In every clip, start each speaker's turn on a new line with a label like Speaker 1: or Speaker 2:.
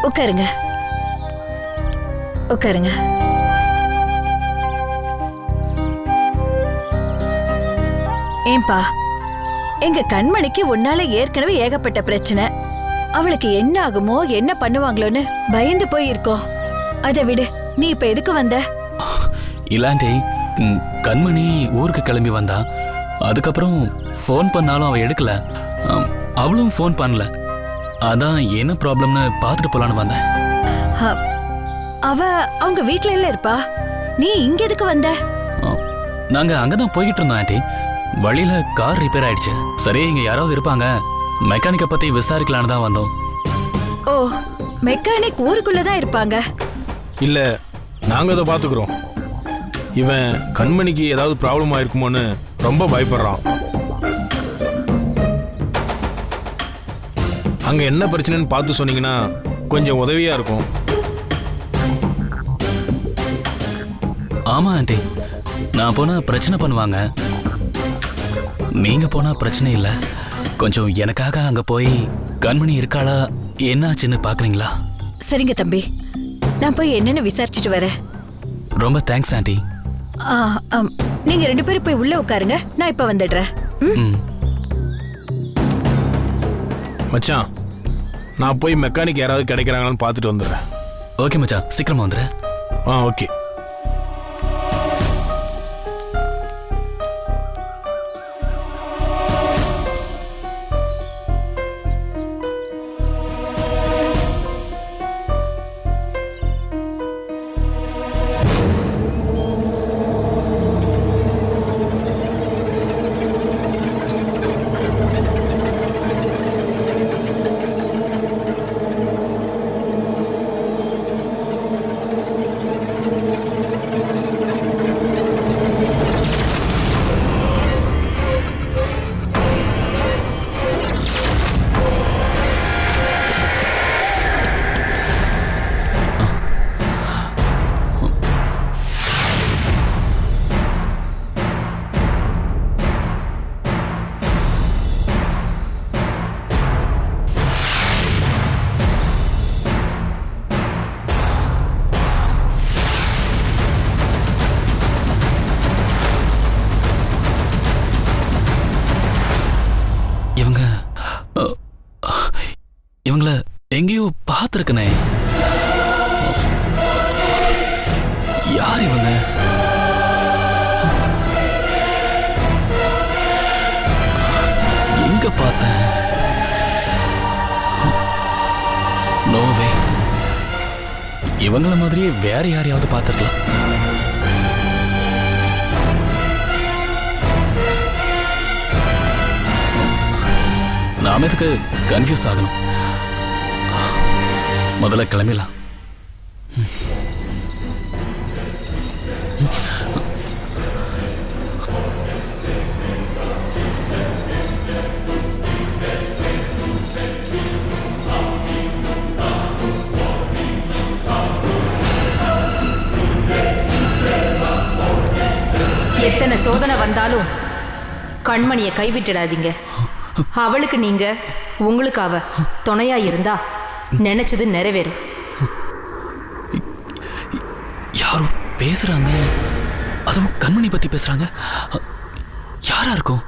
Speaker 1: உட்காருங்க உட்காருங்க. ஏன்பா, எங்க கண்மணிக்கு உன்னால ஏற்கனவே ஏகப்பட்ட பிரச்சனை. அவளுக்கு என்ன ஆகுமோ என்ன பண்ணுவாங்களோன்னு பயந்து போயிருக்கோம். அதை விடு, நீ இப்ப எதுக்கு வந்த?
Speaker 2: இல்லாண்டி கண்மணி ஊருக்கு கிளம்பி வந்தா. அதுக்கப்புறம் ஃபோன் பண்ணாலும் அவ எடுக்கல. அவளும் ஃபோன் பண்ணல. அதான் என்ன ப்ராப்ளம்னு பார்த்துட்டு போலான்னு வந்தேன்.
Speaker 1: அவ அவங்க வீட்ல இல்ல இருப்பா. நீ இங்க எதுக்கு வந்த?
Speaker 2: நாங்க அங்கதான் போய்கிட்டு இருந்தோம் ஆண்டி. வழியில கார் ரிப்பேர் ஆயிடுச்சு. சரி, இங்க யாராவது இருப்பாங்க, மெக்கானிக்க பத்தி விசாரிக்கலான்னு தான் வந்தோம்.
Speaker 1: ஓ, மெக்கானிக் ஊருக்குள்ளதான் இருப்பாங்க.
Speaker 3: இல்ல, நாங்க அதை பாத்துக்கிறோம். இவன் கண்மணிக்கு ஏதாவது ப்ராப்ளம் ஆயிருக்குமோன்னு ரொம்ப பயப்படுறான். அங்க என்ன பிரச்சனைன்னு பார்த்து சொன்னீங்கன்னா கொஞ்சம் உதவியா இருக்கும்.
Speaker 2: ஆமா ஆண்டி, நான் போனா பிரச்சனை பண்ணுவாங்க. நீங்க போனா பிரச்சனை இல்லை. கொஞ்சம் எனக்காக அங்க போய் கண்மணி இருக்காளா என்னாச்சுன்னு பாக்குறீங்களா?
Speaker 1: சரிங்க தம்பி, நான் போய் என்னன்னு விசாரிச்சுட்டு வரேன்.
Speaker 2: ரொம்ப தேங்க்ஸ் ஆண்டி.
Speaker 1: நீங்க 2 பேரும் போய் உள்ள உட்காருங்க, நான் இப்ப வந்துடுறேன்.
Speaker 3: மச்சான், நான் போய் மெக்கானிக் யாராவது கிடைக்கிறாங்களான்னு பார்த்துட்டு வந்துடுறேன்.
Speaker 2: ஓகே மச்சான், சீக்கிரமா வந்துடுறேன்.
Speaker 3: ஓகே.
Speaker 2: இவங்கள எங்கேயோ பார்த்துருக்கனே. யார் இவங்க? எங்க பார்த்தேன்? நோவே, இவங்கள மாதிரியே வேற யாரையாவது பார்த்துருக்கலாம். நாம இதுக்கு கன்ஃபியூஸ் ஆகணும். முதல்ல கிளம்பிடலாம்.
Speaker 4: எத்தனை சோதனை வந்தாலும் கண்மணியை கைவிட்டுடாதீங்க. அவளுக்கு நீங்க, உங்களுக்கு அவ துணையா இருந்தா நினைச்சது நிறைவேறும்.
Speaker 2: யாரும் பேசுறாங்க, அதுவும் கண்மணி பத்தி பேசுறாங்க. யாரா இருக்கும்?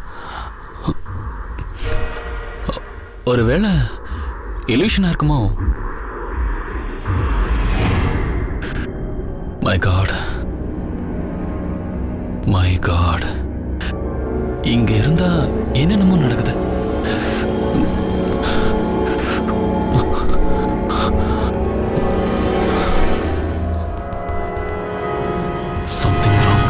Speaker 2: ஒருவேளை இல்யூஷனா இருக்குமோ? மை காட், மை காட், இங்க இருந்தா என்னென்னமோ நடக்குது. Something wrong.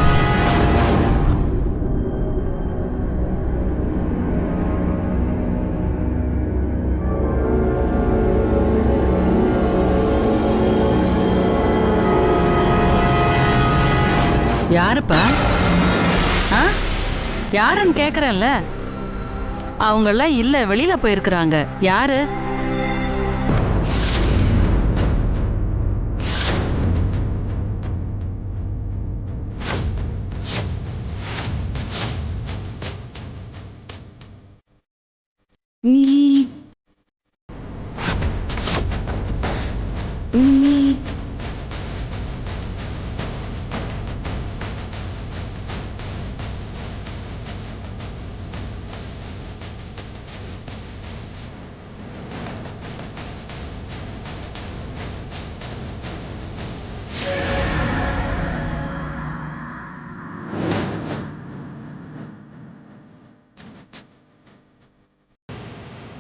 Speaker 5: யாருப்பா? யாருன்னு கேக்குறேன்ல. அவங்கெல்லாம் இல்ல, வெளியில போயிருக்கிறாங்க. யாரு?